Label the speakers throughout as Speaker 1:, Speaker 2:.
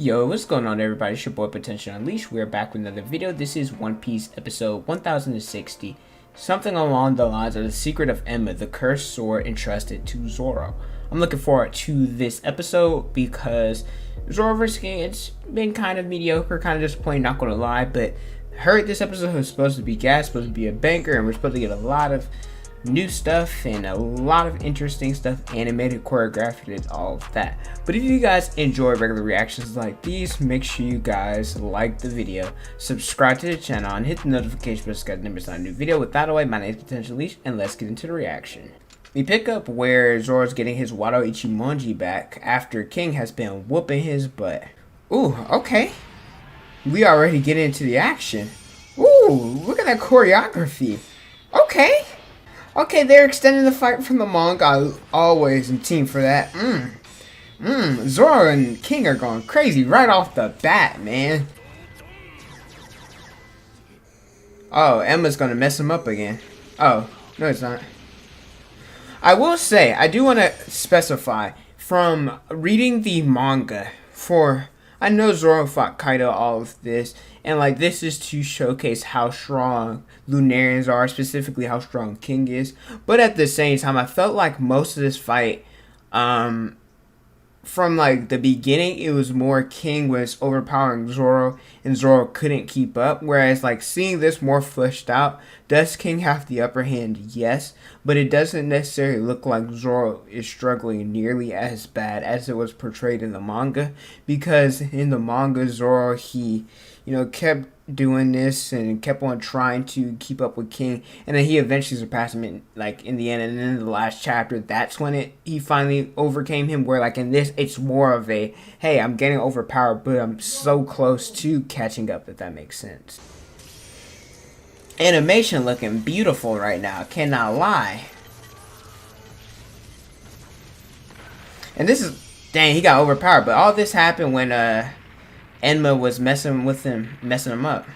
Speaker 1: Yo, what's going on everybody? It's your boy Potential Unleashed. We're back with another video. This is One Piece episode 1060. Something along the lines of the secret of Emma, the cursed sword entrusted to Zoro. I'm looking forward to this episode because Zoro vs. King, it's been kind of mediocre, kind of disappointing, not gonna lie, but I heard this episode was supposed to be gas, supposed to be a banker, and we're supposed to get a lot of new stuff and a lot of interesting stuff, animated, choreographed, and all of that. But if you guys enjoy regular reactions like these, make sure you guys like the video, subscribe to the channel, and hit the notification bell so you guys never miss a new video. With that away, my name is Potential Unleashed, and let's get into the reaction. We pick up where Zoro's getting his Wado Ichimonji back after King has been whooping his butt. Ooh, okay. We already get into the action. Ooh, look at that choreography. Okay. Okay, they're extending the fight from the manga. I always am team for that. Zoro and King are going crazy right off the bat, man. Oh, Emma's gonna mess him up again. Oh, no it's not. I will say, I do want to specify, from reading the manga, I know Zoro fought Kaido all of this, and like this is to showcase how strong Lunarians are, specifically how strong King is. But at the same time, I felt like most of this fight, from like the beginning, it was more King was overpowering Zoro, and Zoro couldn't keep up. Whereas like seeing this more fleshed out, does King have the upper hand? Yes, but it doesn't necessarily look like Zoro is struggling nearly as bad as it was portrayed in the manga, because in the manga Zoro, he kept doing this and kept on trying to keep up with King, and then he eventually surpassed him in the end. And then in the last chapter, that's when he finally overcame him, where like in this it's more of a, hey, I'm getting overpowered but I'm so close to catching up, if that makes sense. Animation looking beautiful right now, cannot lie. And this is, dang, he got overpowered, but all this happened when Enma was messing him up.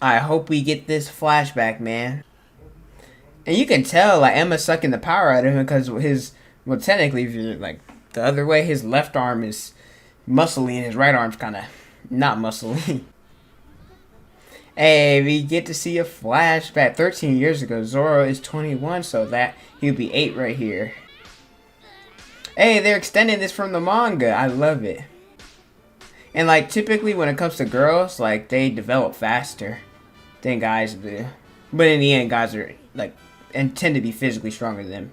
Speaker 1: I hope we get this flashback, man. And you can tell like Emma's sucking the power out of him because well, technically, if you're like the other way, his left arm is muscly and his right arm's kind of not muscly. Hey, we get to see a flashback 13 years ago. Zoro is 21, so that he'll be 8 right here. Hey, they're extending this from the manga. I love it. And like typically when it comes to girls, like they develop faster than guys do. But in the end, guys are like and tend to be physically stronger than them.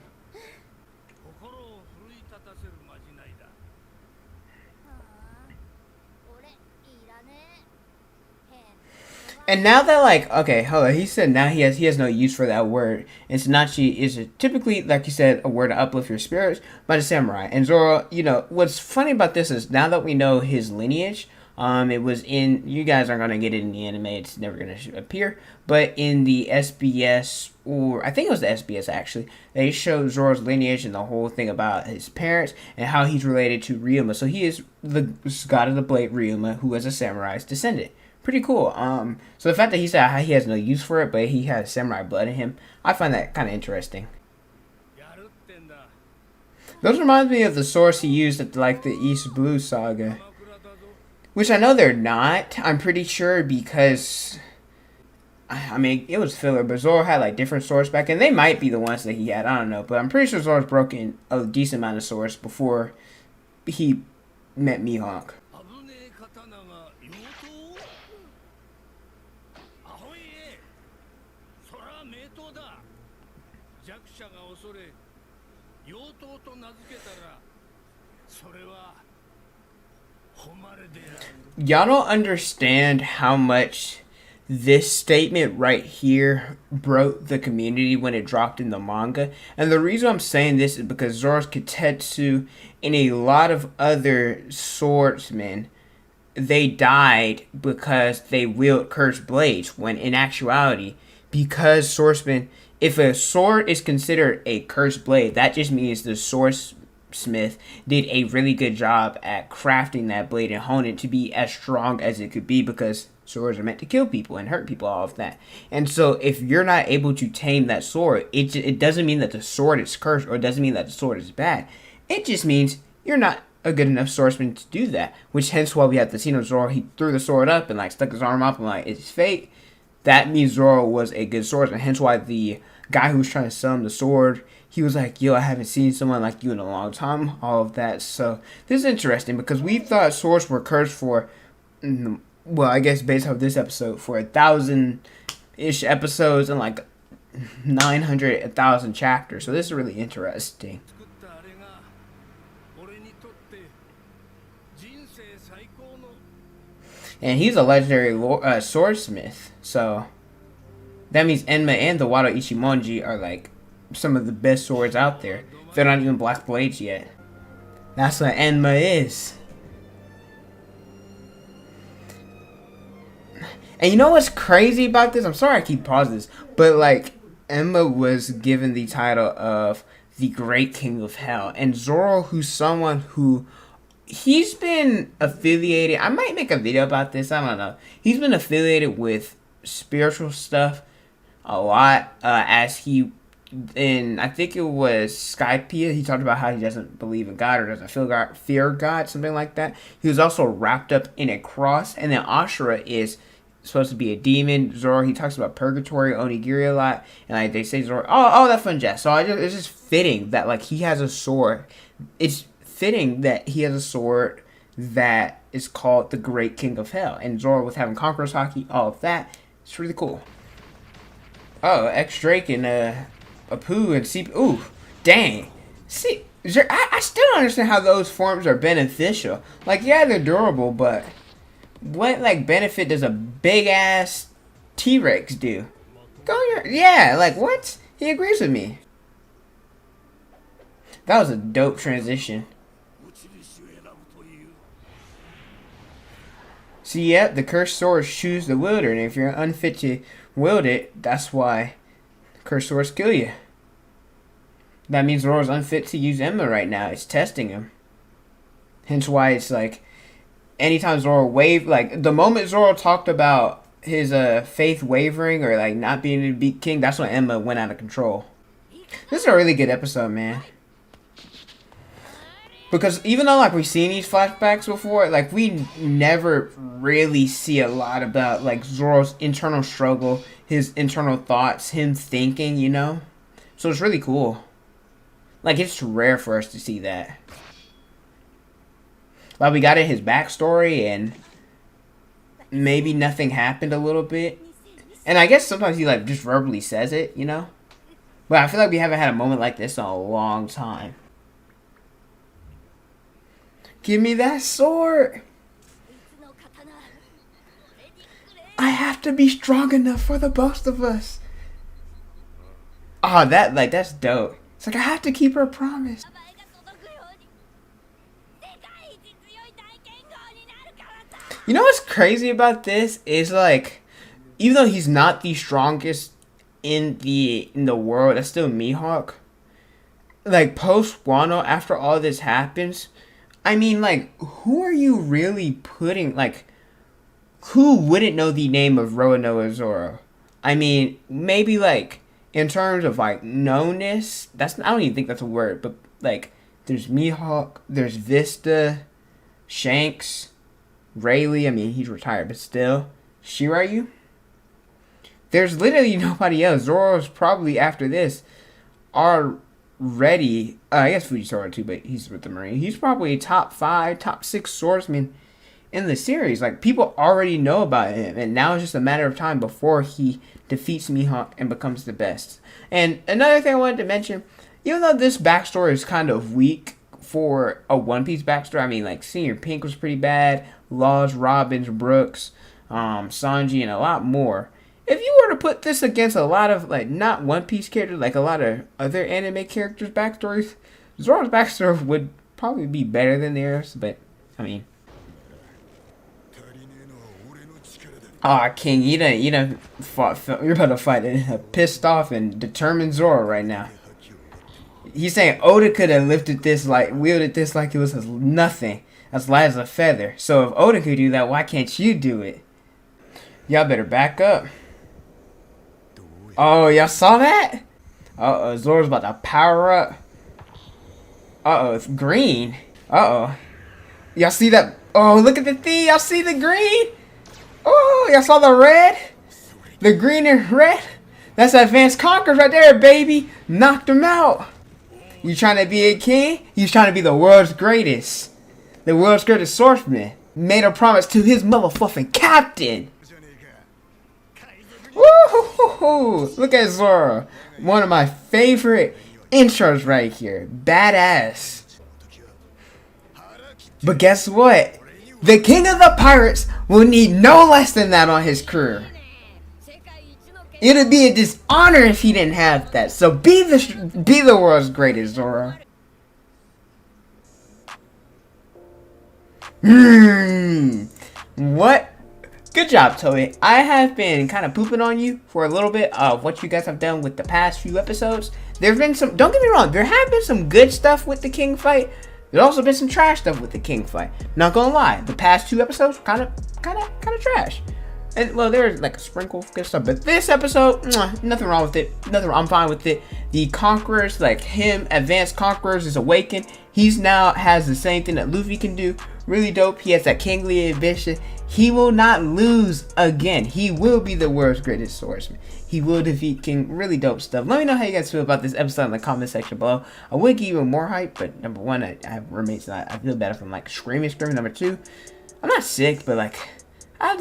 Speaker 1: And now that like, okay, hold on, he said now he has no use for that word. And Sanji is typically, like you said, a word to uplift your spirits by the samurai. And Zoro, what's funny about this is now that we know his lineage, it was in, you guys aren't gonna get it in the anime, it's never gonna appear, but in the SBS, or I think it was the SBS actually, they showed Zoro's lineage and the whole thing about his parents and how he's related to Ryuma. So he is the god of the blade, Ryuma, who is a samurai's descendant. Pretty cool. So the fact that he said he has no use for it, but he has samurai blood in him, I find that kind of interesting. Those remind me of the swords he used at like the East Blue Saga, which I know they're not. I'm pretty sure because, I mean, it was filler, but Zoro had like different swords back, and they might be the ones that he had. I don't know, but I'm pretty sure Zoro's broken a decent amount of swords before he met Mihawk. Y'all don't understand how much this statement right here broke the community when it dropped in the manga. And the reason I'm saying this is because Zoro's Kitetsu and a lot of other swordsmen, they died because they wield cursed blades, when in actuality, because swordsmen, if a sword is considered a cursed blade, that just means the swordsmith did a really good job at crafting that blade and honing it to be as strong as it could be, because swords are meant to kill people and hurt people, all of that. And so if you're not able to tame that sword, it doesn't mean that the sword is cursed, or it doesn't mean that the sword is bad. It just means you're not a good enough swordsman to do that. Which hence why we have the scene of Zoro. He threw the sword up and like stuck his arm up and like it's fake. That means Zoro was a good swordsman. Hence why the guy who was trying to sell him the sword, he was like, yo, I haven't seen someone like you in a long time. All of that. So this is interesting because we thought swords were cursed for, well, I guess based off this episode, for 1,000-ish episodes and like 900, 1,000 chapters. So this is really interesting. And he's a legendary swordsmith, so that means Enma and the Wado Ichimonji are like some of the best swords out there. They're not even black blades yet. That's what Enma is. And you know what's crazy about this? I'm sorry I keep pausing this, but like Enma was given the title of the Great King of Hell, and Zoro, who's someone who he's been affiliated. I might make a video about this. I don't know. He's been affiliated with spiritual stuff a lot. As he, in I think it was Skypiea, he talked about how he doesn't believe in God or doesn't fear God, something like that. He was also wrapped up in a cross. And then Ashura is supposed to be a demon. Zoro, he talks about purgatory, onigiri a lot, and like they say Zoro, oh that fun jazz. So it's just fitting that like he has a sword. It's fitting that he has a sword that is called the Great King of Hell, and Zoro with having Conqueror's Haki, all of that, it's really cool. Oh, X Drake and Apu and C. Ooh, dang. See, I still don't understand how those forms are beneficial. Like, yeah, they're durable, but what like benefit does a big ass T-Rex do? Yeah, like what? He agrees with me. That was a dope transition. See, yeah, the cursed swords choose the wielder, and if you're unfit to wield it, that's why cursed swords kill you. That means Zoro's unfit to use Enma right now. It's testing him. Hence why it's like, anytime Zoro like the moment Zoro talked about his faith wavering or like not being able to beat King, that's when Enma went out of control. This is a really good episode, man. Because even though like we've seen these flashbacks before, like we never really see a lot about like Zoro's internal struggle, his internal thoughts, him thinking, you know? So it's really cool. Like it's rare for us to see that. Like we got in his backstory and maybe nothing happened a little bit. And I guess sometimes he like just verbally says it, you know? But I feel like we haven't had a moment like this in a long time. Give me that sword! I have to be strong enough for the both of us. Oh, that's dope. It's like I have to keep her promise. You know what's crazy about this is like, even though he's not the strongest in the world, that's still Mihawk. Like post Wano, after all this happens, I mean, like, who are you really putting, like, who wouldn't know the name of Roanoa Zoro? I mean, maybe, like, in terms of, like, knownness, I don't even think that's a word, but, like, there's Mihawk, there's Vista, Shanks, Rayleigh, I mean, he's retired, but still, Shiryu? There's literally nobody else. Zoro's probably, after this, already, I guess Fujitora too, but he's with the Marine. He's probably a top 5, top 6 swordsman in the series. Like, people already know about him, and now it's just a matter of time before he defeats Mihawk and becomes the best. And another thing I wanted to mention, even though this backstory is kind of weak for a One Piece backstory, I mean, like, Senior Pink was pretty bad, Laws, Robbins, Brooks, Sanji, and a lot more. If you were to put this against a lot of, like, not One Piece characters, like a lot of other anime characters' backstories, Zoro's backstory would probably be better than theirs, but, I mean. Aw, King, you done you're about to fight a pissed off and determined Zoro right now. He's saying Oda could have wielded this like it was nothing, as light as a feather. So if Oda could do that, why can't you do it? Y'all better back up. Oh, y'all saw that? Uh-oh, Zoro's about to power up. Uh-oh, it's green. Uh-oh. Y'all see that? Oh, look at the thing. Y'all see the green? Oh, y'all saw the red? The green and red? That's advanced conquerors right there, baby. Knocked him out. You trying to be a king? He's trying to be the world's greatest. The world's greatest swordsman. Made a promise to his motherfucking captain. Woo-hoo-hoo-hoo. Look at Zoro. One of my favorite intros right here. Badass. But guess what? The king of the pirates will need no less than that on his crew. It'd be a dishonor if he didn't have that. So be the world's greatest, Zoro. What? Good job, Toei. I have been kind of pooping on you for a little bit of what you guys have done with the past few episodes. There's been some, don't get me wrong, there have been some good stuff with the King fight. There's also been some trash stuff with the King fight. Not gonna lie, the past two episodes kind of trash. And well, there's like a sprinkle of good stuff, but this episode, nothing wrong with it. I'm fine with it. The Conquerors, like him, Advanced Conquerors is awakened. He's now has the same thing that Luffy can do. Really dope. He has that kingly ambition. He will not lose again. He will be the world's greatest swordsman. He will defeat King. Really dope stuff. Let me know how you guys feel about this episode in the comment section below. I would give you more hype, but number one, I feel bad if I'm like screaming. Number two, I'm not sick, but like I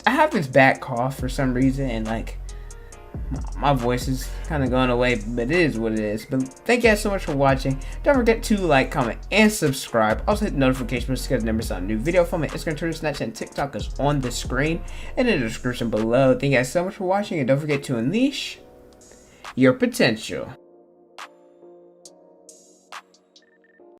Speaker 1: have this bad cough for some reason, and like my voice is kind of going away, but it is what it is. But thank you guys so much for watching. Don't forget to like, comment, and subscribe. Also hit the notification bell to get never miss out a new video from it. Instagram, Twitter, Snapchat, and TikTok is on the screen and in the description below. Thank you guys so much for watching, and don't forget to unleash your potential.